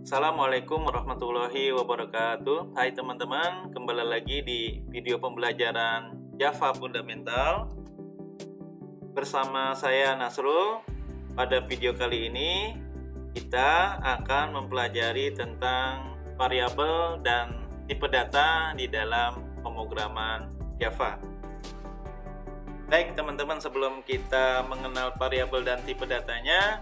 Assalamualaikum warahmatullahi wabarakatuh. Hai teman-teman, kembali lagi di video pembelajaran Java Fundamental bersama saya Nasrul. Pada video kali ini kita akan mempelajari tentang variabel dan tipe data di dalam pemrograman Java. Baik teman-teman, sebelum kita mengenal variabel dan tipe datanya,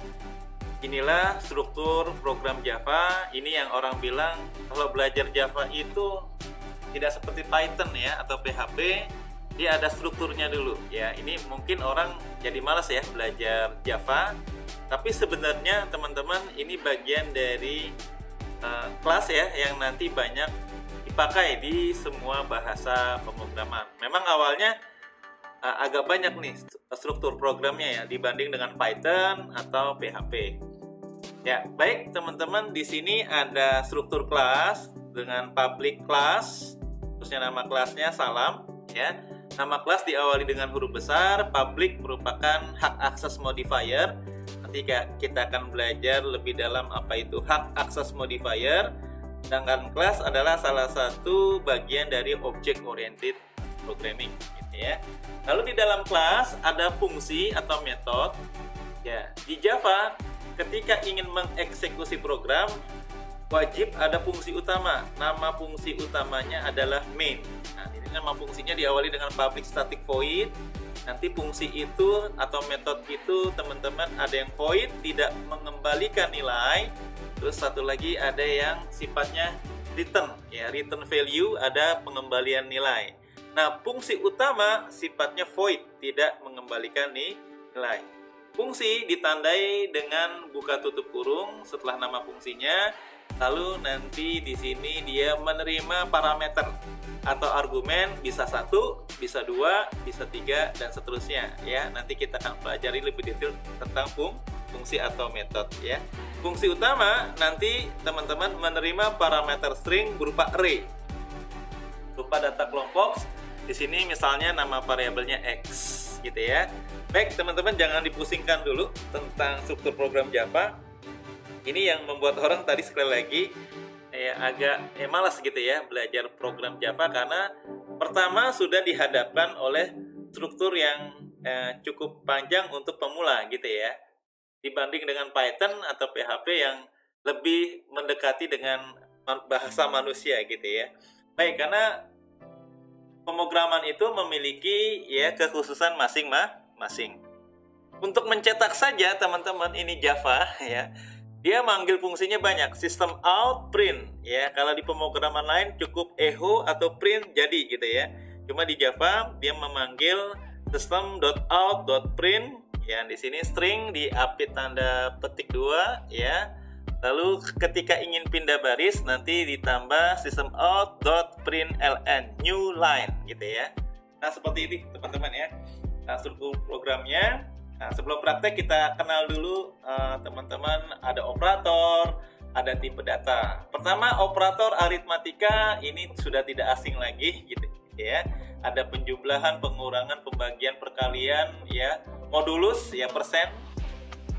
inilah struktur program Java. Ini yang orang bilang kalau belajar Java itu tidak seperti Python ya atau PHP, dia ada strukturnya dulu ya. Ini mungkin orang jadi malas ya belajar Java, tapi sebenarnya teman-teman ini bagian dari kelas ya yang nanti banyak dipakai di semua bahasa pemrograman. Memang awalnya agak banyak nih struktur programnya ya dibanding dengan Python atau PHP. Ya, baik teman-teman, di sini ada struktur kelas dengan public class, terusnya nama kelasnya salam ya. Nama kelas diawali dengan huruf besar, public merupakan hak akses modifier. Nanti kita akan belajar lebih dalam apa itu hak akses modifier. Sedangkan kelas adalah salah satu bagian dari object oriented programming gitu ya. Lalu di dalam kelas ada fungsi atau metode. Ya, di Java ketika ingin mengeksekusi program wajib ada fungsi utama. Nama fungsi utamanya adalah main. Nah, ini nama fungsinya diawali dengan public static void. Nanti fungsi itu atau metode itu teman-teman ada yang void, tidak mengembalikan nilai. Terus satu lagi ada yang sifatnya return ya, return value, ada pengembalian nilai. Nah, fungsi utama sifatnya void, tidak mengembalikan nilai. Fungsi ditandai dengan buka tutup kurung setelah nama fungsinya. Lalu nanti di sini dia menerima parameter atau argumen, bisa 1, bisa 2, bisa 3 dan seterusnya ya. Nanti kita akan pelajari lebih detail tentang fungsi atau metode ya. Fungsi utama nanti teman-teman menerima parameter string berupa array, berupa data kelompok. Di sini misalnya nama variabelnya X gitu ya. Baik teman-teman, jangan dipusingkan dulu tentang struktur program Java. Ini yang membuat orang tadi sekali lagi agak malas gitu ya belajar program Java, karena pertama sudah dihadapkan oleh struktur yang cukup panjang untuk pemula gitu ya, dibanding dengan Python atau PHP yang lebih mendekati dengan bahasa manusia gitu ya. Baik, karena pemrograman itu memiliki ya kekhususan masing-masing. Untuk mencetak saja teman-teman ini Java ya, dia manggil fungsinya banyak, system out, print ya. Kalau di pemrograman lain cukup echo atau print jadi gitu ya. Cuma di Java dia memanggil system.out.print ya. Di sini string diapit tanda petik 2 ya. Lalu ketika ingin pindah baris nanti ditambah system out.println new line gitu ya. Nah, seperti ini teman-teman ya. Nah, struktur programnya. Nah, sebelum praktek kita kenal dulu teman-teman, ada operator, ada tipe data. Pertama, operator aritmatika ini sudah tidak asing lagi gitu ya. Ada penjumlahan, pengurangan, pembagian, perkalian ya, modulus ya, persen.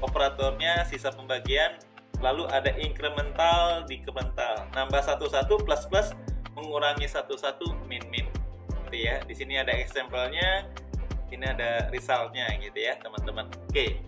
Operatornya sisa pembagian. Lalu ada incremental, decremental, nambah 1 plus mengurangi 1 min gitu ya. Di sini ada example-nya, ini ada result-nya gitu ya teman-teman. Oke.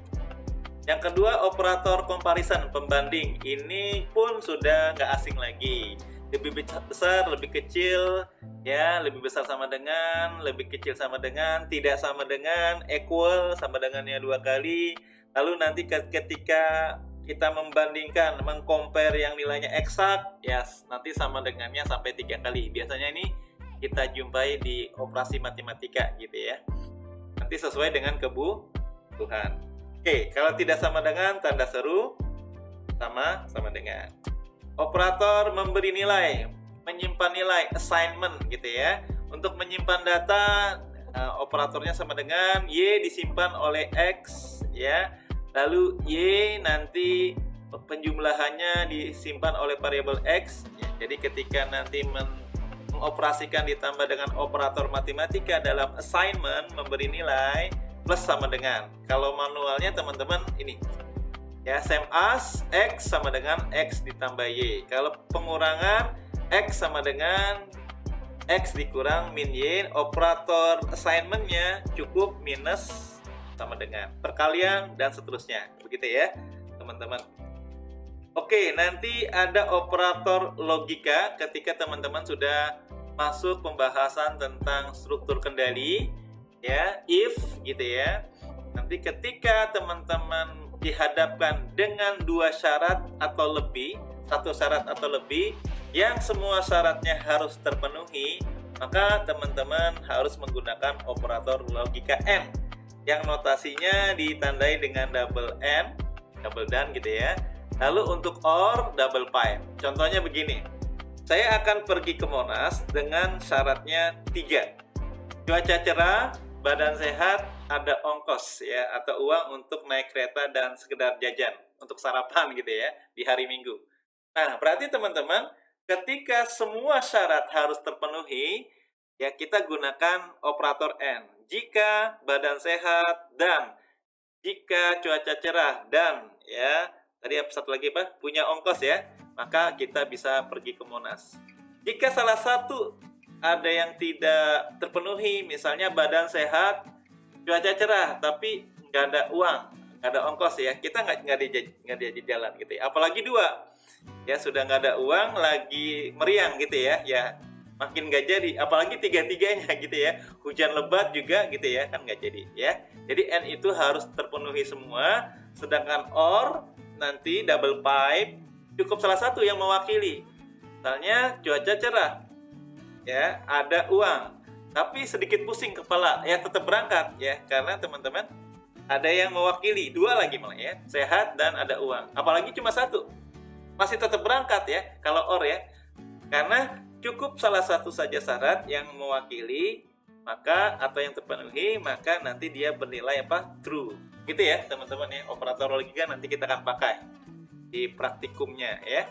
Yang kedua, operator comparison, pembanding. Ini pun sudah nggak asing lagi. Lebih besar, lebih kecil ya, lebih besar sama dengan, lebih kecil sama dengan, tidak sama dengan, equal sama dengannya 2 kali. Lalu nanti ketika kita membandingkan, mengcompare yang nilainya eksak, ya nanti sama dengannya sampai 3 kali. Biasanya ini kita jumpai di operasi matematika gitu ya. Nanti sesuai dengan kebutuhan. Oke, kalau tidak sama dengan, tanda seru, sama dengan. Operator memberi nilai, menyimpan nilai, assignment gitu ya. Untuk menyimpan data, operatornya sama dengan Y disimpan oleh X ya. Lalu Y nanti penjumlahannya disimpan oleh variabel X ya. Jadi ketika nanti mengoperasikan ditambah dengan operator matematika dalam assignment, memberi nilai plus sama dengan. Kalau manualnya teman-teman ini Ya, same as X sama dengan X ditambah Y. Kalau pengurangan X sama dengan X dikurang min Y, operator assignmentnya cukup minus sama dengan perkalian dan seterusnya. Begitu ya teman-teman. Oke, nanti ada operator logika ketika teman-teman sudah masuk pembahasan tentang struktur kendali, ya, if gitu ya. Nanti ketika teman-teman dihadapkan dengan dua syarat atau lebih, satu syarat atau lebih, yang semua syaratnya harus terpenuhi, maka teman-teman harus menggunakan operator logika AND yang notasinya ditandai dengan double AND, double dan gitu ya. Lalu untuk OR, double pipe. Contohnya begini, saya akan pergi ke Monas dengan syaratnya 3. Cuaca cerah, badan sehat, ada ongkos ya atau uang untuk naik kereta dan sekedar jajan untuk sarapan gitu ya di hari Minggu. Nah, berarti teman-teman, ketika semua syarat harus terpenuhi, ya kita gunakan operator AND. Jika badan sehat dan jika cuaca cerah dan ya tadi satu lagi punya ongkos ya, maka kita bisa pergi ke Monas. Jika salah satu ada yang tidak terpenuhi, misalnya badan sehat, cuaca cerah, tapi nggak ada uang, nggak ada ongkos ya, kita nggak diajak jalan gitu ya. Apalagi 2, ya sudah nggak ada uang, lagi meriang gitu ya, ya makin nggak jadi. Apalagi 3-tiganya gitu ya, hujan lebat juga gitu ya, kan nggak jadi ya. Jadi N itu harus terpenuhi semua, sedangkan OR nanti double pipe cukup salah satu yang mewakili. Misalnya cuaca cerah, ya ada uang, tapi sedikit pusing kepala, ya tetap berangkat ya, karena teman-teman ada yang mewakili 2 lagi malah ya, sehat dan ada uang. Apalagi cuma 1, masih tetap berangkat ya kalau OR ya, karena cukup salah satu saja syarat yang mewakili, maka atau yang terpenuhi, maka nanti dia bernilai true. Gitu ya teman-teman ya, operator logika nanti kita akan pakai di praktikumnya ya.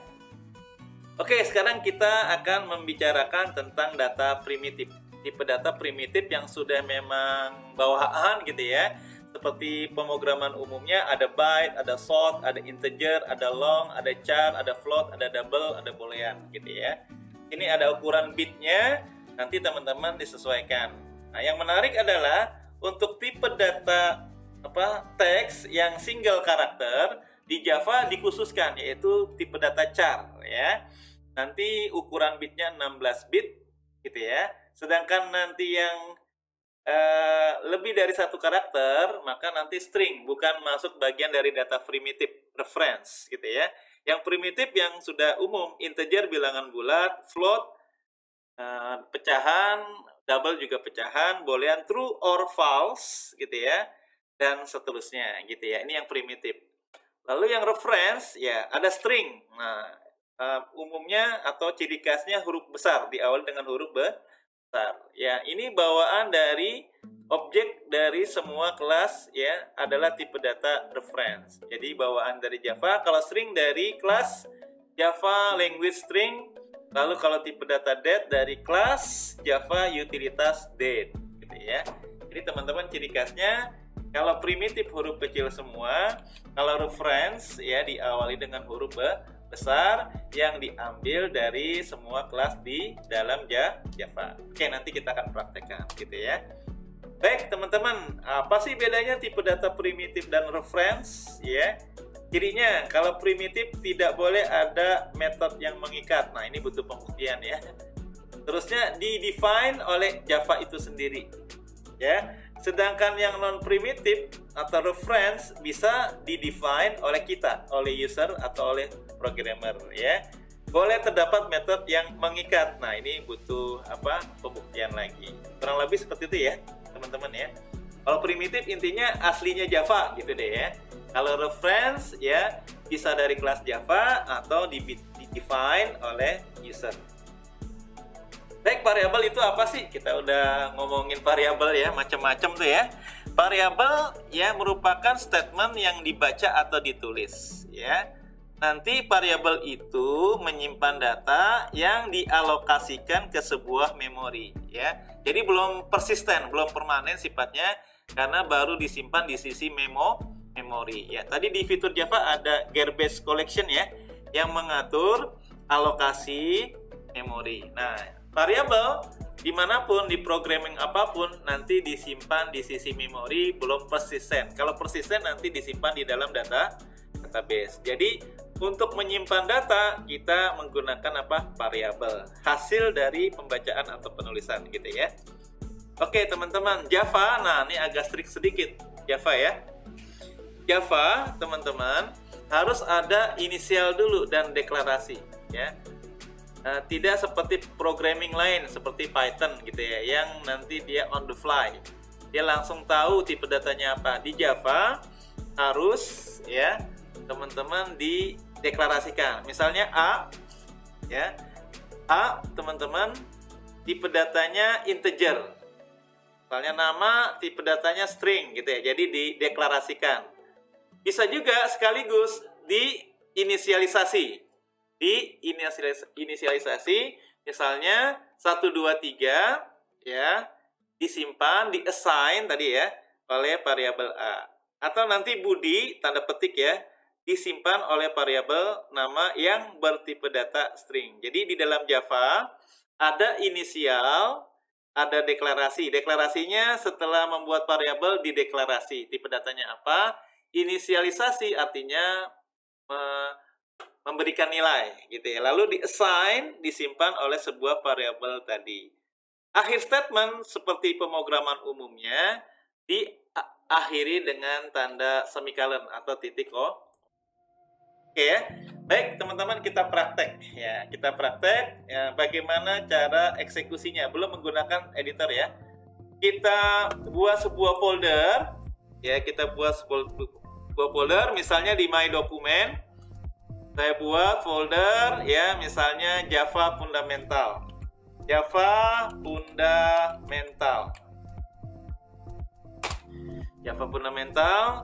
Oke, sekarang kita akan membicarakan tentang data primitif. Tipe data primitif yang sudah memang bawaan gitu ya. Seperti pemrograman umumnya ada byte, ada short, ada integer, ada long, ada char, ada float, ada double, ada boolean gitu ya. Ini ada ukuran bitnya, nanti teman-teman disesuaikan. Nah, yang menarik adalah untuk tipe data teks yang single karakter di Java dikhususkan, yaitu tipe data char ya. Nanti ukuran bitnya 16 bit gitu ya. Sedangkan nanti yang lebih dari 1 karakter, maka nanti string, bukan masuk bagian dari data primitif reference gitu ya. Yang primitif yang sudah umum, integer bilangan bulat, float pecahan, double juga pecahan, boolean true or false gitu ya, dan seterusnya gitu ya. Ini yang primitif. Lalu yang reference ya ada string. Nah, umumnya atau ciri khasnya huruf besar, diawali dengan huruf besar. Ya, ini bawaan dari objek dari semua kelas ya adalah tipe data reference. Jadi bawaan dari Java, kalau string dari kelas Java language string, lalu kalau tipe data date dari kelas Java utilitas date gitu ya. Jadi teman-teman ciri khasnya kalau primitif huruf kecil semua, kalau reference ya diawali dengan huruf besar yang diambil dari semua kelas di dalam Java. Oke, nanti kita akan praktekkan gitu ya. Baik teman-teman, apa sih bedanya tipe data primitif dan reference ya? Cirinya kalau primitif tidak boleh ada metode yang mengikat. Nah, ini butuh pembuktian ya. Terusnya di-define oleh Java itu sendiri ya. Sedangkan yang non primitif atau reference bisa di-define oleh kita, oleh user atau oleh programmer ya. Boleh terdapat metode yang mengikat. Nah, ini butuh pembuktian lagi. Kurang lebih seperti itu ya teman-teman ya. Kalau primitif intinya aslinya Java gitu deh ya. Kalau reference ya bisa dari kelas Java atau di-define oleh user. Baik, variabel itu apa sih? Kita udah ngomongin variabel ya, macam-macam tuh ya. Variabel ya merupakan statement yang dibaca atau ditulis ya. Nanti variabel itu menyimpan data yang dialokasikan ke sebuah memori ya. Jadi belum persisten, belum permanen sifatnya karena baru disimpan di sisi memori. Ya, tadi di fitur Java ada garbage collection ya, yang mengatur alokasi memori. Nah, variabel dimanapun di programming apapun nanti disimpan di sisi memori belum persisten. Kalau persisten nanti disimpan di dalam database. Jadi untuk menyimpan data kita menggunakan apa? Variabel, hasil dari pembacaan atau penulisan gitu ya. Oke teman-teman, Java, nah ini agak strict sedikit Java ya. Java teman-teman harus ada inisial dulu dan deklarasi ya. Tidak seperti programming lain seperti Python gitu ya, yang nanti dia on the fly, dia langsung tahu tipe datanya apa. Di Java harus ya teman-teman dideklarasikan. Misalnya A ya, A teman-teman tipe datanya integer, misalnya nama tipe datanya string gitu ya, jadi dideklarasikan. Bisa juga sekaligus diinisialisasi. Misalnya 1 2 3 ya, disimpan, diassign tadi ya oleh variabel A, atau nanti Budi tanda petik ya, disimpan oleh variabel nama yang bertipe data string. Jadi di dalam Java ada inisial, ada deklarasi. Deklarasinya setelah membuat variabel dideklarasi tipe datanya apa. Inisialisasi artinya memberikan nilai gitu ya, lalu di-assign, disimpan oleh sebuah variabel tadi. Akhir statement seperti pemrograman umumnya diakhiri dengan tanda semikolon atau titik. Oke ya. Baik teman-teman, kita praktek ya, bagaimana cara eksekusinya belum menggunakan editor ya. Kita buat sebuah folder ya, misalnya di My Document. Saya buat folder ya, misalnya Java Fundamental.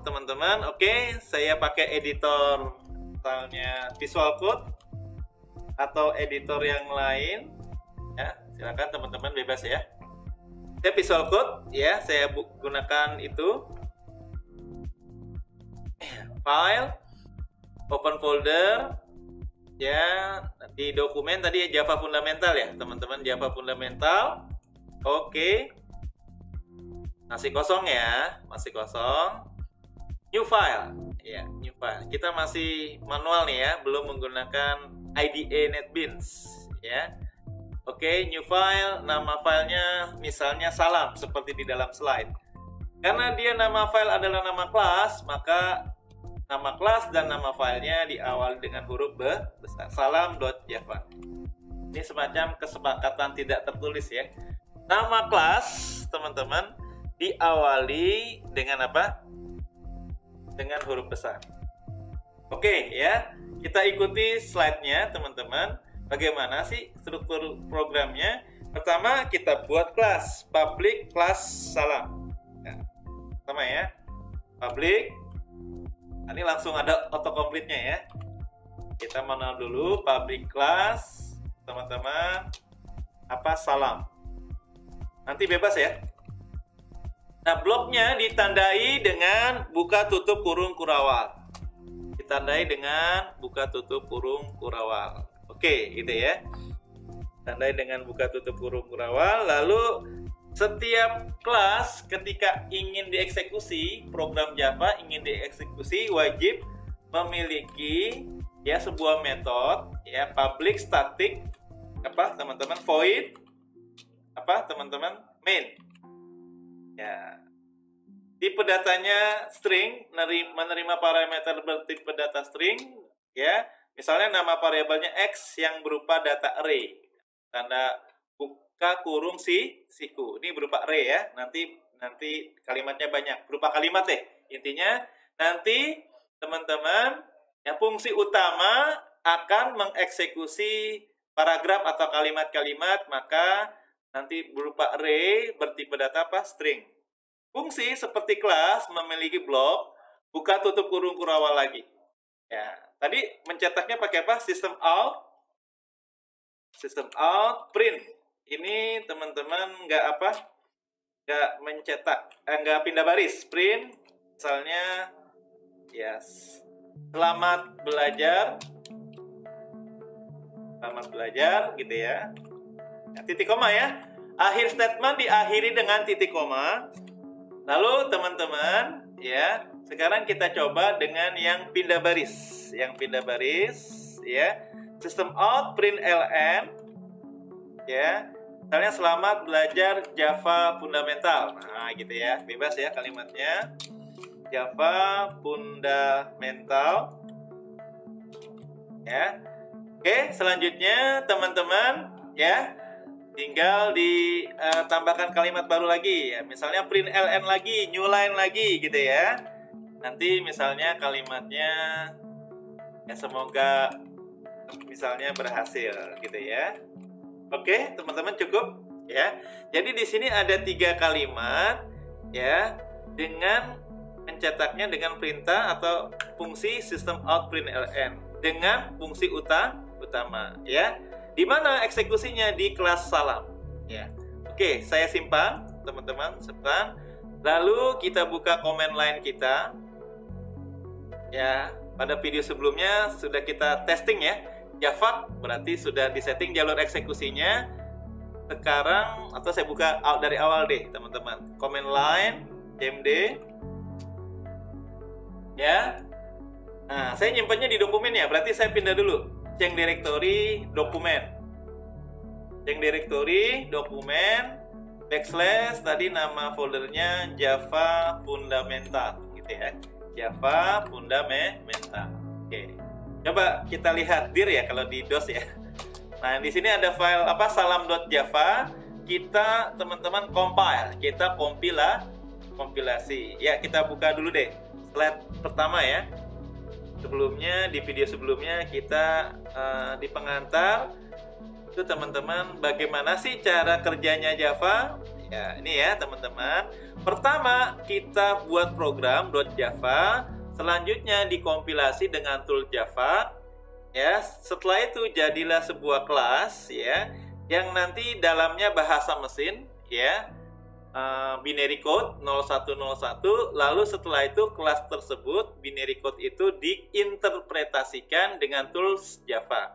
Teman-teman. Oke, saya pakai editor misalnya Visual Code atau editor yang lain. Ya, silakan teman-teman bebas ya. Saya Visual Code ya, saya gunakan itu. File, open folder ya, di dokumen tadi Java Fundamental ya teman-teman, Java Fundamental. Oke, masih kosong ya, new file ya, new file. Kita masih manual nih ya, belum menggunakan IDE NetBeans ya. Oke, new file, nama filenya misalnya salam seperti di dalam slide. Karena dia nama file adalah nama kelas, maka nama kelas dan nama filenya diawali dengan huruf besar, salam.java. Ini semacam kesepakatan tidak tertulis ya. Nama kelas teman-teman diawali dengan apa? Dengan huruf besar. Oke ya, kita ikuti slide-nya teman-teman. Bagaimana sih struktur programnya? Pertama kita buat kelas, public class salam. Nah, pertama ya, public. Ini langsung ada autocomplete-nya ya. Kita manual dulu, public class teman-teman apa salam. Nanti bebas ya. Nah, bloknya ditandai dengan buka tutup kurung kurawal. Ditandai dengan buka tutup kurung kurawal. Oke, gitu ya. Tandai dengan buka tutup kurung kurawal. Lalu setiap kelas ketika ingin dieksekusi, program Java ingin dieksekusi wajib memiliki ya sebuah metode ya, public static apa teman-teman, void apa teman-teman, main. Ya. Tipe datanya string, menerima parameter bertipe data string ya. Misalnya nama variabelnya X yang berupa data array. Tanda buka kurung siku. Ini berupa array ya. Nanti kalimatnya banyak. Berupa kalimat deh. Intinya nanti teman-teman ya, fungsi utama akan mengeksekusi paragraf atau kalimat-kalimat, maka nanti berupa array bertipe data apa? String. Fungsi seperti kelas memiliki blok, buka tutup kurung kurawal lagi. Ya, tadi mencetaknya pakai apa? System out, print. Ini teman-teman nggak mencetak, nggak pindah baris. Print, misalnya Yes. Selamat belajar. Selamat belajar gitu ya. Titik koma ya. Akhir statement diakhiri dengan titik koma. Lalu teman-teman ya, sekarang kita coba dengan yang pindah baris. Yang pindah baris ya. System out print ln ya. Misalnya selamat belajar Java fundamental. Nah, gitu ya. Bebas ya kalimatnya. Java fundamental. Ya. Oke, selanjutnya teman-teman ya, tinggal ditambahkan kalimat baru lagi ya. Misalnya print ln lagi, new line lagi gitu ya. Nanti misalnya kalimatnya ya semoga misalnya berhasil gitu ya. Oke, teman-teman cukup ya. Jadi di sini ada 3 kalimat ya, dengan mencetaknya dengan perintah atau fungsi system out print ln dengan fungsi utama ya. Di mana eksekusinya? Di kelas salam ya. Oke, saya simpan, teman-teman, simpan. Lalu kita buka command line kita ya. Pada video sebelumnya sudah kita testing ya. Java berarti sudah disetting jalur eksekusinya. Sekarang atau saya buka dari awal deh, teman-teman. Command line cmd ya. Nah, saya nyimpannya di dokumen ya, berarti saya pindah dulu. Change directory, dokumen. Change directory, dokumen, backslash, tadi nama foldernya Java Fundamental, gitu ya. Java Fundamental. Oke. Coba kita lihat dir ya kalau di DOS ya. Nah, di sini ada file apa salam.java. Kita teman-teman compile, kita kompilasi. Ya, kita buka dulu deh slide pertama ya. Sebelumnya di video sebelumnya kita di pengantar itu teman-teman bagaimana sih cara kerjanya Java? Ya, ini ya teman-teman. Pertama kita buat program .java, selanjutnya dikompilasi dengan tool Java. Ya, setelah itu jadilah sebuah kelas ya yang nanti dalamnya bahasa mesin ya. Binary code 0101, lalu setelah itu kelas tersebut binary code itu diinterpretasikan dengan tools Java.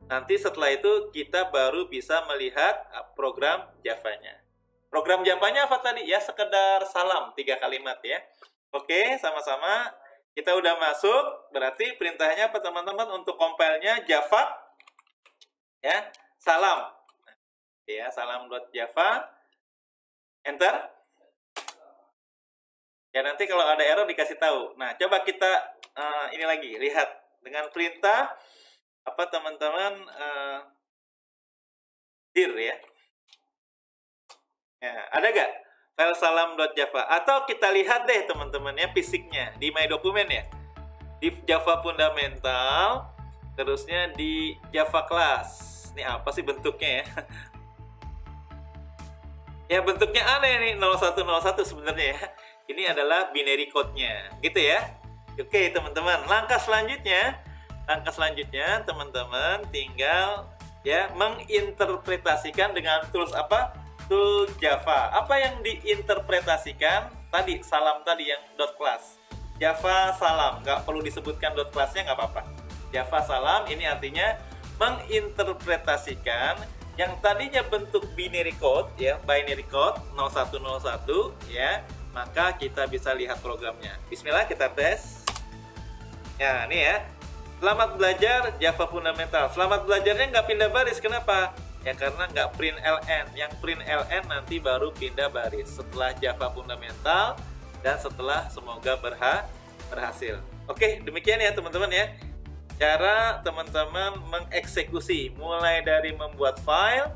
Nanti setelah itu kita baru bisa melihat program Javanya. Program Javanya apa tadi? Ya sekedar salam 3 kalimat ya. Oke, sama-sama kita udah masuk. Berarti perintahnya apa teman-teman untuk compile-nya Java ya, salam. Ya, salam.java. Enter. Ya nanti kalau ada error dikasih tahu. Nah coba kita ini lagi lihat dengan perintah apa teman-teman dir ya. Ya ada gak file salam.java? Atau kita lihat deh teman-teman ya fisiknya di my dokumen ya. Di Java fundamental, terusnya di Java class. Ini apa sih bentuknya ya? Ya bentuknya aneh nih 0101 sebenarnya ya. Ini adalah binary code-nya, gitu ya. Oke teman-teman, langkah selanjutnya teman-teman tinggal ya menginterpretasikan dengan tools apa? Tool Java. Apa yang diinterpretasikan tadi salam tadi yang .class. Java salam, nggak perlu disebutkan .class-nya nggak apa-apa. Java salam ini artinya menginterpretasikan yang tadinya bentuk binary code ya, binary code 0101 ya, maka kita bisa lihat programnya. Bismillah kita tes. Ya, ini ya. Selamat belajar Java fundamental. Selamat belajarnya nggak pindah baris. Kenapa? Ya karena nggak print ln. Yang print ln nanti baru pindah baris setelah Java fundamental dan setelah semoga berhasil. Oke, demikian ya teman-teman ya. Cara teman-teman mengeksekusi mulai dari membuat file,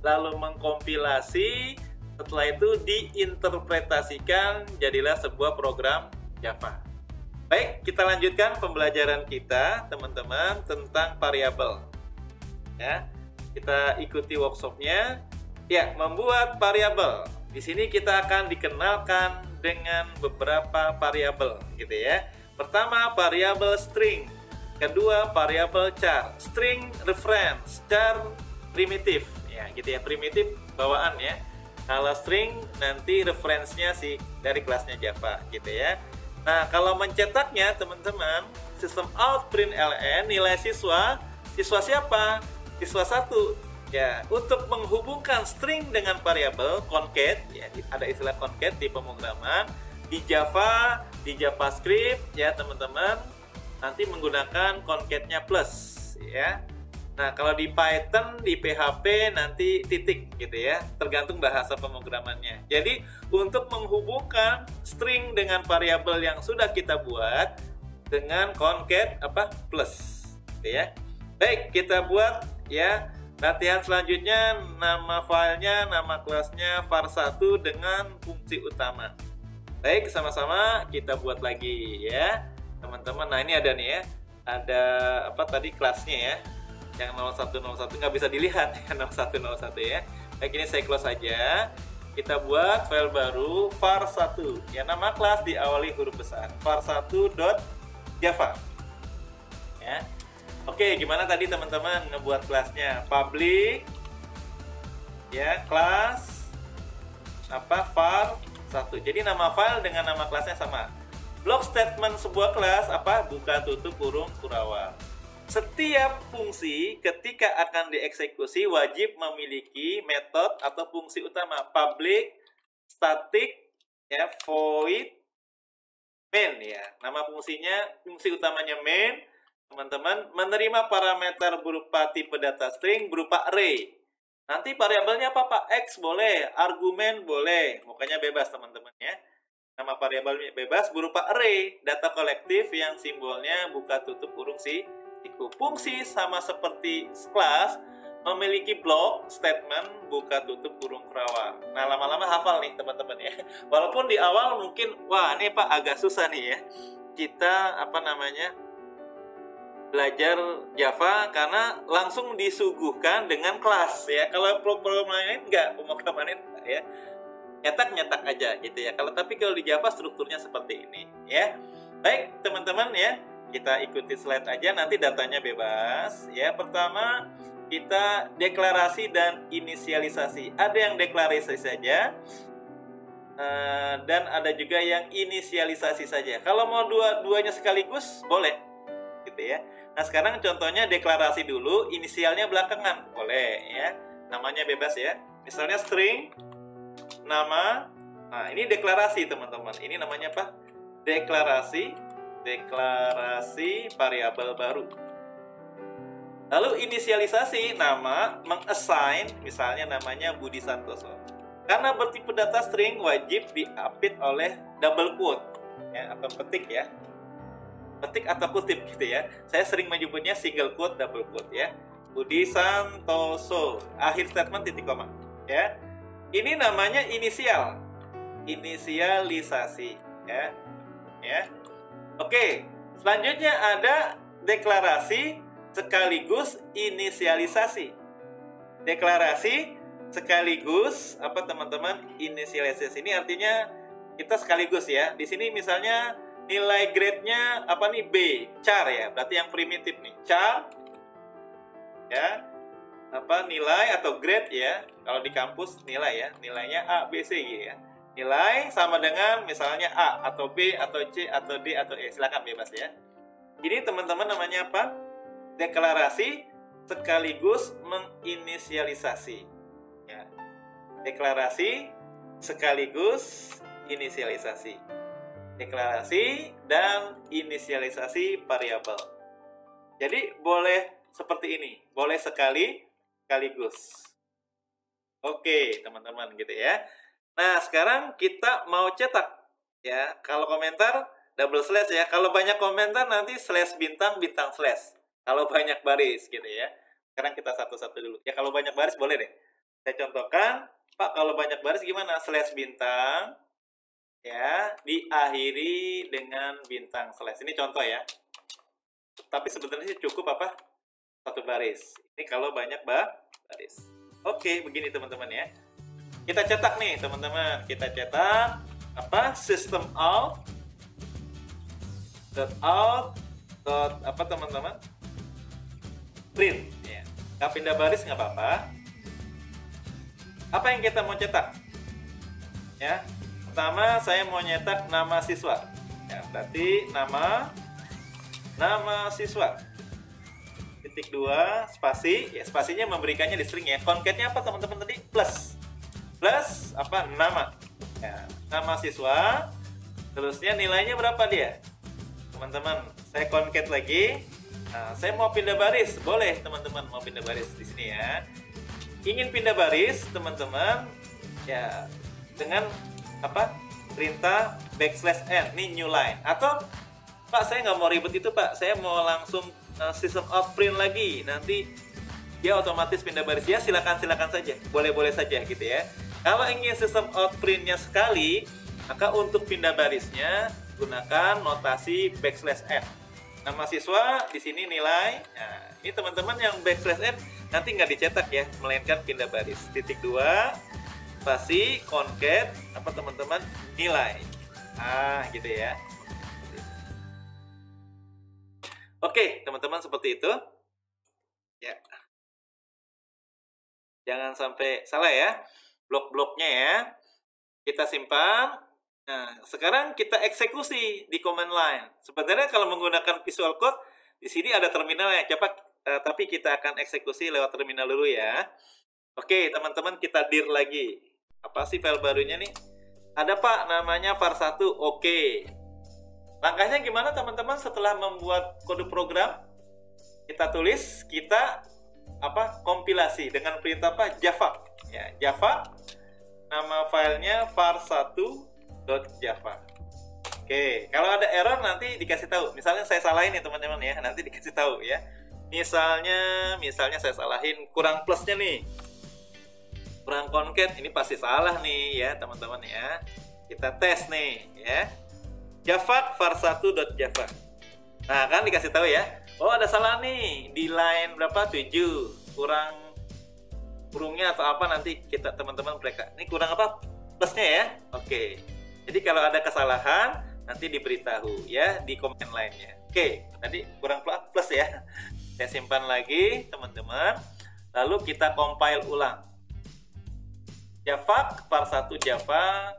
lalu mengkompilasi, setelah itu diinterpretasikan jadilah sebuah program Java. Baik, kita lanjutkan pembelajaran kita teman-teman tentang variabel. Ya, kita ikuti workshopnya. Ya, membuat variabel. Di sini kita akan dikenalkan dengan beberapa variabel, gitu ya. Pertama, variabel string. Kedua, variabel char, string reference, char primitif, ya gitu ya, primitif bawaan ya. Kalau string nanti referensinya sih dari kelasnya Java, gitu ya. Nah, kalau mencetaknya teman-teman, sistem out print ln nilai siswa siapa? Siswa 1. Ya, untuk menghubungkan string dengan variabel concat, ya ada istilah concat di pemrograman di Java, di JavaScript ya teman-teman, nanti menggunakan concatnya plus ya. Nah, kalau di Python, di PHP nanti titik gitu ya, tergantung bahasa pemrogramannya. Jadi, untuk menghubungkan string dengan variabel yang sudah kita buat dengan concat plus gitu ya. Baik, kita buat ya. Latihan selanjutnya, nama filenya, nama kelasnya var1 dengan fungsi utama. Baik, sama-sama kita buat lagi ya teman-teman. Nah, ini ada nih ya, ada tadi kelasnya ya, yang 0101 nggak bisa dilihat ya, 0101 ya. Baik, ini saya close saja. Kita buat file baru var1 ya, nama kelas diawali huruf besar, var1.java ya. Oke, gimana tadi teman-teman ngebuat kelasnya? Public ya, kelas var1. Jadi nama file dengan nama kelasnya sama. Block statement sebuah kelas buka tutup kurung kurawal. Setiap fungsi ketika akan dieksekusi wajib memiliki metode atau fungsi utama. Public, static ya, void, main ya. Nama fungsinya, fungsi utamanya main. Teman-teman menerima parameter berupa tipe data string berupa array. Nanti variabelnya apa Pak? X boleh, argumen boleh, pokoknya bebas teman-teman ya. Nama variabelnya bebas berupa array, data kolektif yang simbolnya buka tutup kurung siku. Fungsi sama seperti kelas memiliki block statement buka tutup kurung kurawal. Nah, lama-lama hafal nih teman-teman ya. Walaupun di awal mungkin wah ini Pak agak susah nih ya. Kita belajar Java karena langsung disuguhkan dengan kelas ya. Kalau pemrograman lain enggak, pemrograman lain ya. Nyetak aja gitu ya. Tapi kalau di Java strukturnya seperti ini ya. Baik, teman-teman ya. Kita ikuti slide aja, nanti datanya bebas ya. Pertama, kita deklarasi dan inisialisasi. Ada yang deklarasi saja dan ada juga yang inisialisasi saja. Kalau mau dua-duanya sekaligus boleh gitu ya. Nah, sekarang contohnya deklarasi dulu, inisialnya belakangan, boleh ya. Namanya bebas ya. Misalnya string nama. Nah, ini deklarasi teman-teman. Ini namanya apa? Deklarasi variabel baru. Lalu inisialisasi nama, mengassign, misalnya namanya Budi Santoso. Karena bertipe data string wajib diapit oleh double quote ya, atau petik ya. Petik atau kutip gitu ya. Saya sering menyebutnya single quote, double quote ya. Budi Santoso, akhir statement titik koma ya. Ini namanya inisial, inisialisasi ya. Oke, selanjutnya ada deklarasi sekaligus inisialisasi. Deklarasi sekaligus teman-teman? Inisialisasi ini artinya kita sekaligus ya. Di sini misalnya nilai grade-nya B, char ya, berarti yang primitif nih, char ya, nilai atau grade ya, kalau di kampus nilai ya, nilainya A, B, C gitu ya, nilai sama dengan misalnya A, atau B, atau C, atau D, atau E, silakan bebas ya. Ini teman-teman namanya apa? Deklarasi sekaligus menginisialisasi ya. Deklarasi sekaligus inisialisasi. Deklarasi dan inisialisasi variabel. Jadi boleh seperti ini, boleh sekaligus. Oke, teman-teman gitu ya. Nah, sekarang kita mau cetak ya. Kalau komentar double slash ya. Kalau banyak komentar nanti slash bintang slash. Kalau banyak baris gitu ya. Sekarang kita satu-satu dulu. Ya kalau banyak baris boleh deh. Saya contohkan, Pak kalau banyak baris gimana? Slash bintang ya, diakhiri dengan bintang slash. Ini contoh ya. Tapi sebenarnya sih cukup satu baris. Ini kalau banyak baris. Oke, begini teman-teman ya. Kita cetak nih teman-teman. Kita cetak system out teman-teman? Print ya. Nggak pindah baris nggak apa-apa. Apa yang kita mau cetak? Ya. Pertama, saya mau nyetak nama siswa. Ya, berarti nama siswa. Titik 2 spasi, ya spasinya memberikannya di string ya. Concate-nya apa teman-teman tadi? Plus apa? Nama. Ya, nama siswa. Terusnya nilainya berapa dia? Teman-teman, saya concate lagi. Nah, saya mau pindah baris, boleh teman-teman mau pindah baris di sini ya. Ingin pindah baris, teman-teman, ya dengan apa? Perintah \n, ini new line. Atau Pak, saya nggak mau ribet itu Pak, saya mau langsung system out print lagi, nanti dia otomatis pindah baris. Ya silakan saja, boleh saja gitu ya. Kalau ingin system out printnya sekali, maka untuk pindah barisnya gunakan notasi \n. Nama siswa di sini nilai. Nah, ini teman-teman yang \n nanti nggak dicetak ya, melainkan pindah baris. Titik 2 spasi concate apa teman-teman nilai. Gitu ya. Oke, teman-teman seperti itu. Ya. Jangan sampai salah ya. Blok-bloknya ya. Kita simpan. Nah, sekarang kita eksekusi di command line. Sebenarnya kalau menggunakan Visual Code, di sini ada terminalnya. Tapi kita akan eksekusi lewat terminal dulu ya. Oke, teman-teman kita dir lagi. Apa sih file barunya nih? Ada Pak, namanya var1. Oke. Langkahnya gimana teman-teman setelah membuat kode program? Kita tulis, kita kompilasi dengan perintah apa? Java. Ya, Java. Nama filenya var1.java. Oke, kalau ada error nanti dikasih tahu. Misalnya saya salahin nih teman-teman ya, nanti dikasih tahu ya. Misalnya saya salahin kurang plusnya nih. Kurang concate, ini pasti salah nih ya teman-teman ya. Kita tes nih ya. Java var1.java. Nah, kan dikasih tahu ya. Oh, ada salah nih di line berapa? 7. Kurang kurungnya atau apa nanti kita teman-teman mereka. Ini kurang apa? Plusnya ya. Oke. Jadi kalau ada kesalahan nanti diberitahu ya di komen lainnya. Oke, tadi kurang plus ya. Saya simpan lagi, teman-teman. Lalu kita compile ulang. Java var1.java.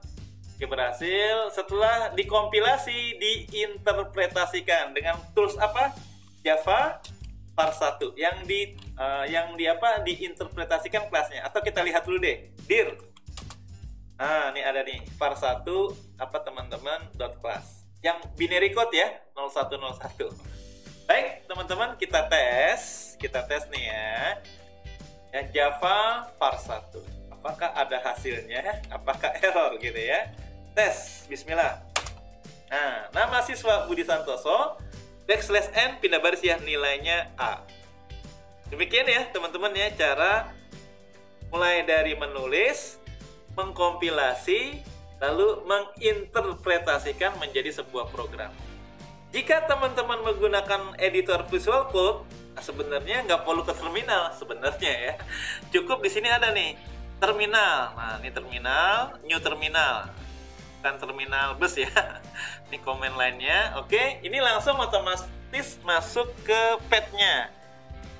Oke, berhasil. Setelah dikompilasi, diinterpretasikan dengan tools apa? Java var1 yang diinterpretasikan kelasnya. Atau kita lihat dulu deh, dir. Nah, ini ada nih var1 apa teman-teman .class. Yang binary code ya, 0101. Baik, teman-teman, kita tes nih ya. Ya, Java var1. Apakah ada hasilnya? Apakah error gitu ya? Tes, bismillah. Nah, nama siswa Budi Santoso, \n pindah baris ya, nilainya A. Demikian ya teman-teman ya, cara mulai dari menulis, mengkompilasi, lalu menginterpretasikan menjadi sebuah program. Jika teman-teman menggunakan editor Visual Code, sebenarnya nggak perlu ke terminal sebenarnya ya. Cukup di sini ada nih terminal. Nah, ini terminal, new terminal. Bukan terminal bus ya. Ini komen lainnya. Oke, ini langsung otomatis masuk ke pad-nya.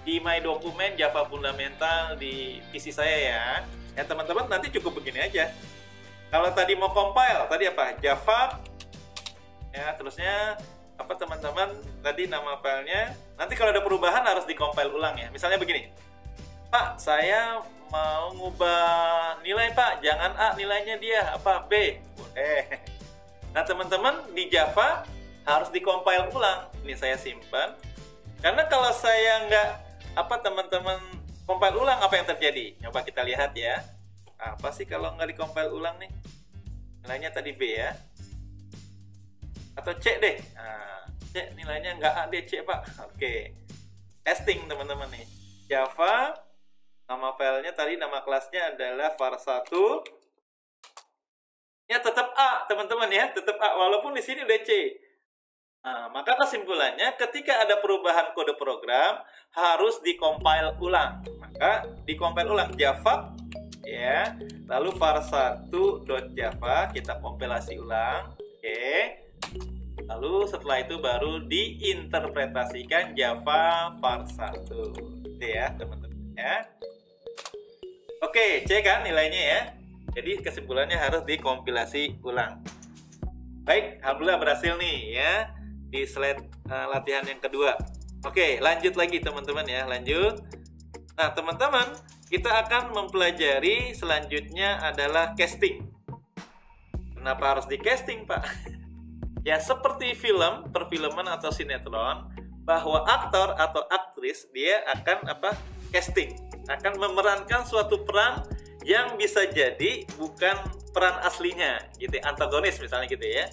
Di My Document Java Fundamental di PC saya ya. Ya teman-teman, nanti cukup begini aja. Kalau tadi mau compile, tadi apa? Java. Ya, terusnya apa teman-teman? Tadi nama filenya. Nanti kalau ada perubahan harus di-compile ulang ya. Misalnya begini. Pak, saya mau ngubah nilai Pak, jangan A nilainya dia, apa B. Nah teman-teman, di Java harus di-compile ulang. Ini saya simpan. Karena kalau saya nggak teman-teman compile ulang, apa yang terjadi? Coba kita lihat ya. Apa sih kalau nggak di-compile ulang nih? Nilainya tadi B ya. Atau C deh. Nah, C nilainya nggak A, D, C Pak. Oke. Testing teman-teman nih. Java, nama filenya tadi, nama kelasnya adalah var1. Ya tetap A teman-teman ya, tetap A walaupun di sini udah C. Nah, maka kesimpulannya ketika ada perubahan kode program harus di-compile ulang. Maka di-compile ulang Java ya, lalu var1.java kita kompilasi ulang. Oke. Lalu setelah itu baru diinterpretasikan Java var1. Gitu ya, teman-teman ya. Oke, C kan nilainya ya. Jadi kesimpulannya harus dikompilasi ulang. Baik, alhamdulillah berhasil nih ya di slide latihan yang kedua. Oke, lanjut lagi teman-teman ya, lanjut. Nah, teman-teman, kita akan mempelajari selanjutnya adalah casting. Kenapa harus di casting, Pak? Ya, seperti film, perfilman atau sinetron, bahwa aktor atau aktris dia akan casting, akan memerankan suatu peran yang bisa jadi bukan peran aslinya, gitu, antagonis misalnya gitu ya.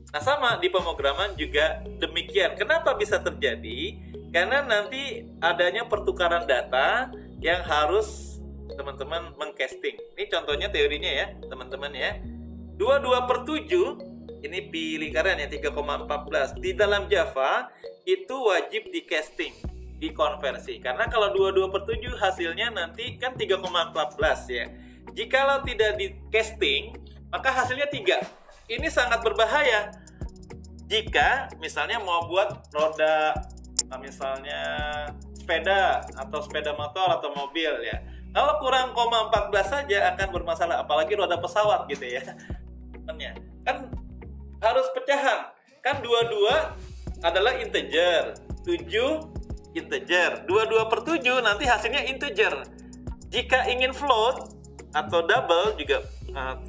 Nah, sama di pemrograman juga demikian. Kenapa bisa terjadi? Karena nanti adanya pertukaran data yang harus teman-teman mengcasting. Ini contohnya teorinya ya, teman-teman ya. 22/7 ini pi lingkaran ya 3,14 di dalam Java itu wajib di casting, dikonversi. Karena kalau 22/7 hasilnya nanti kan 3,14 ya. Jikalau tidak di casting, maka hasilnya 3. Ini sangat berbahaya. Jika misalnya mau buat roda misalnya sepeda atau sepeda motor atau mobil ya. Kalau kurang 0,14 saja akan bermasalah, apalagi roda pesawat gitu ya. Kan harus pecahan. Kan 22 adalah integer, 7 integer. 22/7 nanti hasilnya integer. Jika ingin float atau double juga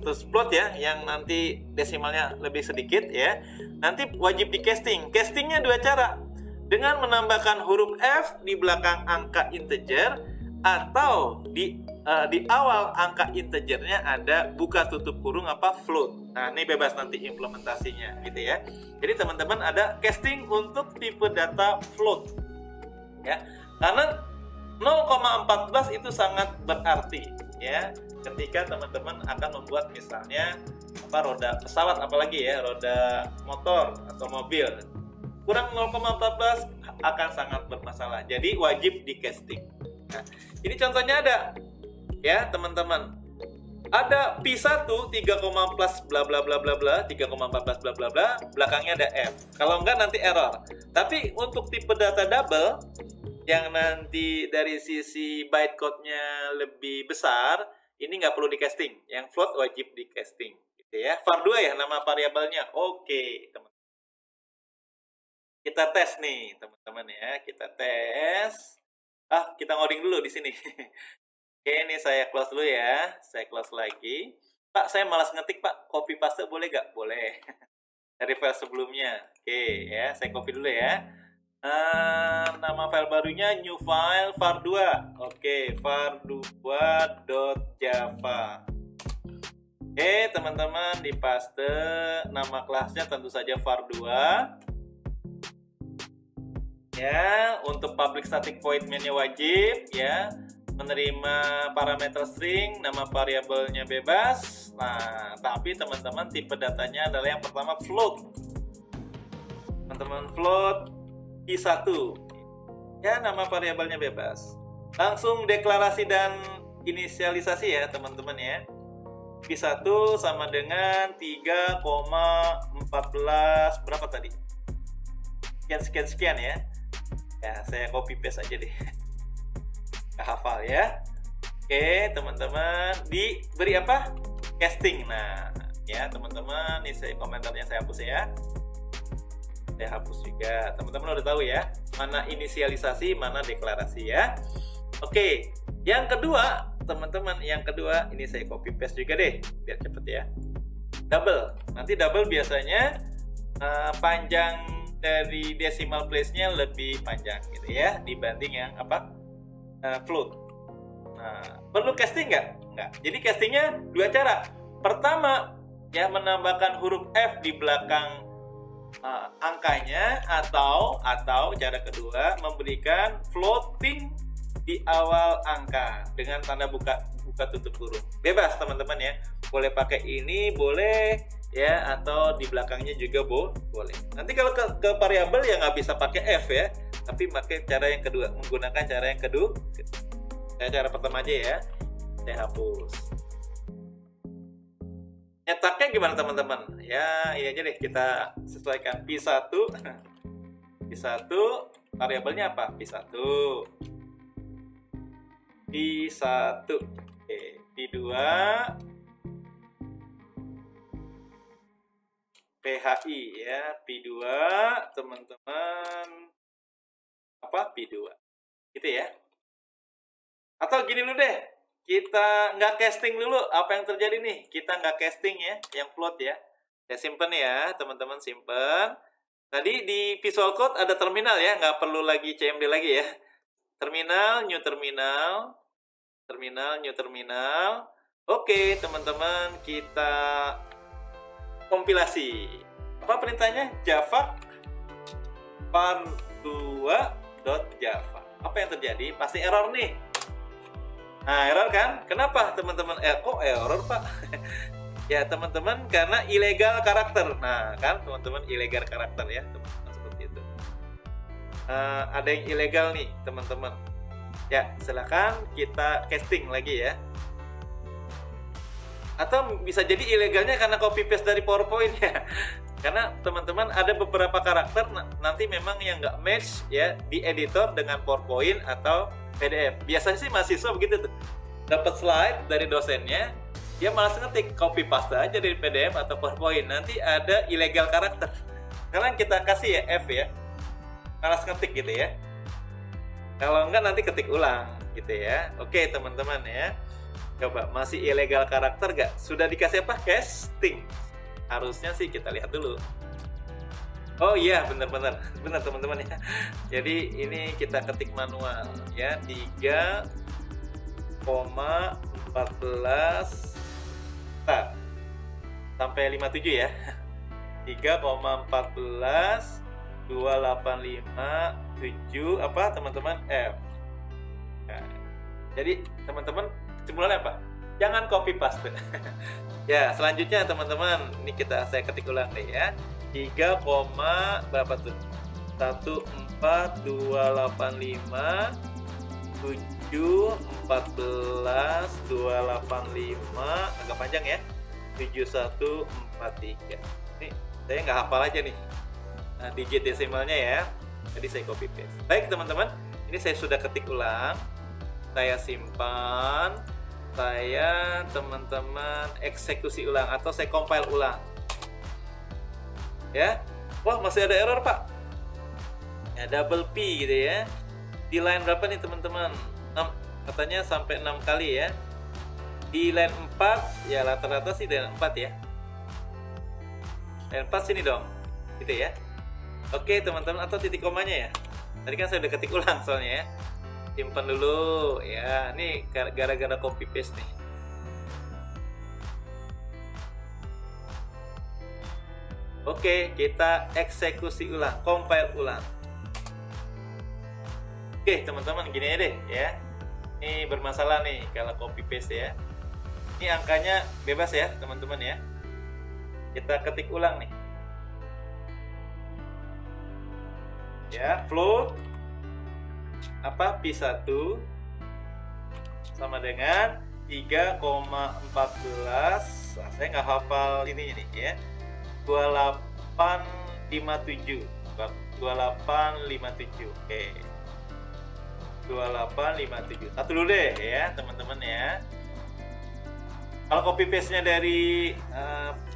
terus float ya, yang nanti desimalnya lebih sedikit ya, nanti wajib di casting. Castingnya 2 cara, dengan menambahkan huruf F di belakang angka integer, atau di awal angka integernya ada buka tutup kurung float. Nah, ini bebas nanti implementasinya gitu ya. Jadi teman-teman ada casting untuk tipe data float ya, karena 0,14 itu sangat berarti ya ketika teman-teman akan membuat misalnya roda pesawat, apalagi ya roda motor atau mobil. Kurang 0,14 akan sangat bermasalah. Jadi wajib di casting. Nah, ini contohnya ada ya teman-teman. Ada P1 3,14 bla bla bla bla bla 3,14 bla bla bla, belakangnya ada F. Kalau enggak nanti error. Tapi untuk tipe data double yang nanti dari sisi bytecode-nya lebih besar, ini nggak perlu di casting. Yang float wajib di casting gitu ya. var2 ya nama variabelnya. Oke, teman. Kita tes nih, teman-teman ya. Kita tes. Kita ngoding dulu di sini. Oke, ini saya close dulu ya. Saya close lagi. Pak, saya malas ngetik, Pak. Copy paste boleh nggak? Boleh. Dari file sebelumnya. Oke, ya. Saya copy dulu ya. Nama file barunya new file var2. Oke, var2.java. Oke, teman-teman, di paste nama kelasnya tentu saja var2. Ya, untuk public static void main-nya wajib ya, menerima parameter string, nama variabelnya bebas. Nah, tapi teman-teman tipe datanya adalah yang pertama float. Teman-teman float P1. Ya, nama variabelnya bebas. Langsung deklarasi dan inisialisasi ya, teman-teman ya. P1 sama dengan 3,14 berapa tadi? Sekian ya. Ya, saya copy paste aja deh. Nggak hafal ya. Oke, teman-teman, diberi apa? Casting. Nah, ya teman-teman, ini komentarnya saya hapus ya. Saya hapus juga. Teman-teman udah tahu ya, mana inisialisasi, mana deklarasi ya. Oke, yang kedua, teman-teman, yang kedua ini saya copy paste juga deh, biar cepet ya. Double. Nanti double biasanya panjang dari decimal place-nya lebih panjang gitu ya dibanding yang float. Nah, perlu casting nggak? Nggak. Jadi castingnya 2 cara. Pertama ya menambahkan huruf F di belakang angkanya, atau cara kedua memberikan floating di awal angka dengan tanda buka tutup kurung. Bebas teman-teman ya. Boleh pakai ini, boleh ya, atau di belakangnya juga boleh. Nanti kalau ke variabel ya nggak bisa pakai F ya, tapi pakai cara yang kedua, menggunakan cara yang kedua. Cara pertama aja ya, saya hapus. Nyetaknya gimana teman-teman? Ya ini aja deh, kita sesuaikan P1 variabelnya apa? P1 P2 PHI ya, Pi 2 teman-teman, apa Pi 2 gitu ya. Atau gini dulu deh, kita nggak casting dulu apa yang terjadi nih, kita nggak casting ya yang float ya. Saya simpen ya teman-teman, simpen. Tadi di Visual Code ada terminal ya, nggak perlu lagi CMD lagi ya. Terminal, new terminal, terminal, new terminal. Oke teman-teman, kita kompilasi. Apa perintahnya? Java var2.java. Apa yang terjadi? Pasti error nih. Nah, error kan? Kenapa teman-teman? Kok error, Pak? Ya, teman-teman, karena ilegal karakter. Nah, kan teman-teman, ilegal karakter ya, teman-teman, seperti itu. Ada yang ilegal nih, teman-teman. Ya, silakan kita casting lagi ya. Atau bisa jadi ilegalnya karena copy paste dari PowerPoint ya. Karena teman-teman ada beberapa karakter nanti memang yang nggak match ya di editor dengan PowerPoint atau PDF. Biasanya sih mahasiswa begitu tuh. Dapat slide dari dosennya, dia malas ngetik, copy paste aja dari PDF atau PowerPoint. Nanti ada ilegal karakter. Sekarang kita kasih ya F ya. Malas ngetik gitu ya. Kalau enggak nanti ketik ulang gitu ya. Oke, teman-teman ya. Coba masih ilegal karakter gak? Sudah dikasih apa? Casting. Harusnya sih kita lihat dulu. Oh iya, benar-benar. Benar teman-teman ya. Jadi ini kita ketik manual ya. 3,14 sampai 57 ya. 3,14 285 7 apa teman-teman F. Nah, jadi teman-teman kesimpulannya apa? Jangan copy paste. Ya, selanjutnya teman-teman, ini saya ketik ulang deh ya. 3, berapa tuh? 14285 7 14 285 agak panjang ya. 7143. Ini saya nggak hafal aja nih. Nah, digit desimalnya ya. Jadi saya copy paste. Baik teman-teman, ini saya sudah ketik ulang. Saya simpan. Saya teman-teman eksekusi ulang atau saya compile ulang. Ya. Wah, masih ada error, Pak. Ya, double P gitu ya. Di line berapa nih teman-teman? 6, katanya sampai 6 kali ya. Di line 4 ya rata-rata sih line 4 ya. Line 4 sini dong. Gitu ya. Oke, teman-teman, atau titik komanya ya. Tadi kan saya udah ketik ulang soalnya ya. Simpan dulu ya. Ini gara-gara copy paste nih. Oke, kita eksekusi ulang, compile ulang. Oke, teman-teman, gini aja deh ya. Ini bermasalah nih kalau copy paste ya. Ini angkanya bebas ya, teman-teman ya. Kita ketik ulang nih. Ya, float apa Pi 1 sama dengan 3,14. Nah, saya nggak hafal ini nih ya. 2857. 2857. Oke. 2857. Satu dulu deh ya, teman-teman ya. Kalau copy paste-nya dari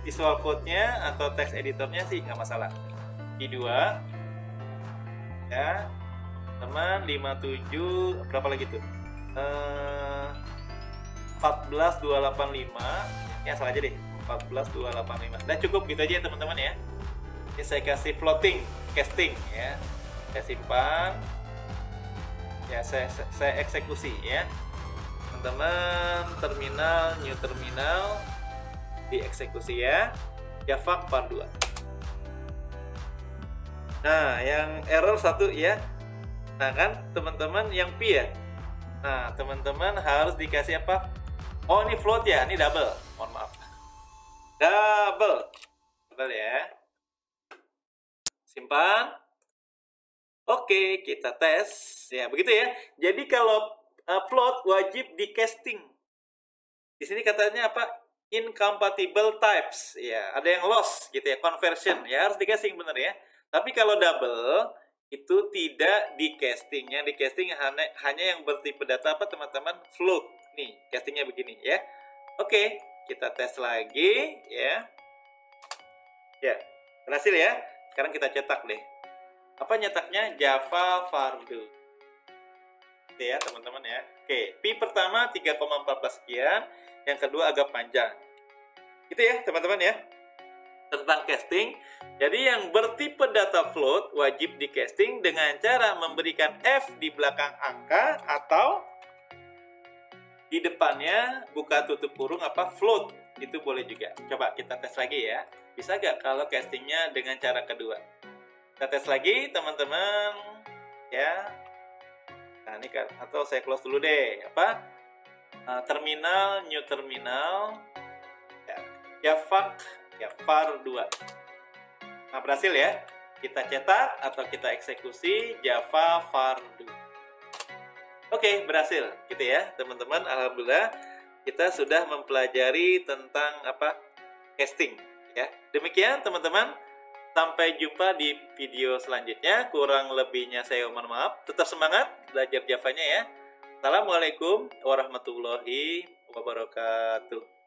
Visual Code-nya atau text editornya sih nggak masalah. Pi 2 ya. Teman 57 berapa lagi tuh? 14285 ya, salah aja deh, 14285. Udah cukup gitu aja ya teman-teman ya. Ini saya kasih floating casting ya. Saya simpan ya, saya eksekusi ya teman-teman. Terminal, new terminal, dieksekusi ya. Java var2. Nah, yang error 1 ya. Nah kan teman-teman yang Pi ya. Nah teman-teman harus dikasih apa? Oh, ini float ya, ini double. Mohon maaf. Double ya. Simpan. Oke, kita tes ya, begitu ya. Jadi kalau float wajib di casting. Di sini katanya apa? Incompatible types ya. Ada yang lost gitu ya, conversion ya, harus di casting bener ya. Tapi kalau double itu tidak di casting. Yang di casting hanya yang bertipe data apa teman-teman? Float. Nih, castingnya begini ya. Oke, kita tes lagi ya. Ya, Berhasil ya? Sekarang kita cetak deh. Apa nyetaknya? Java Fardu. Oke ya teman-teman ya. Oke, pi pertama 3,14 sekian, yang kedua agak panjang. Gitu ya teman-teman ya. Tentang casting, jadi yang bertipe data float wajib di casting dengan cara memberikan F di belakang angka atau di depannya buka tutup kurung float. Itu boleh juga. Coba kita tes lagi ya. Bisa gak kalau castingnya dengan cara kedua? Kita tes lagi teman-teman ya. Nah ini kan, atau saya close dulu deh. Terminal, new terminal ya, Java var 2. Nah berhasil ya. Kita cetak atau kita eksekusi Java var 2. Oke, berhasil gitu ya teman-teman. Alhamdulillah kita sudah mempelajari tentang casting ya. Demikian teman-teman, sampai jumpa di video selanjutnya. Kurang lebihnya saya mohon maaf. Tetap semangat belajar Javanya ya. Assalamualaikum warahmatullahi wabarakatuh.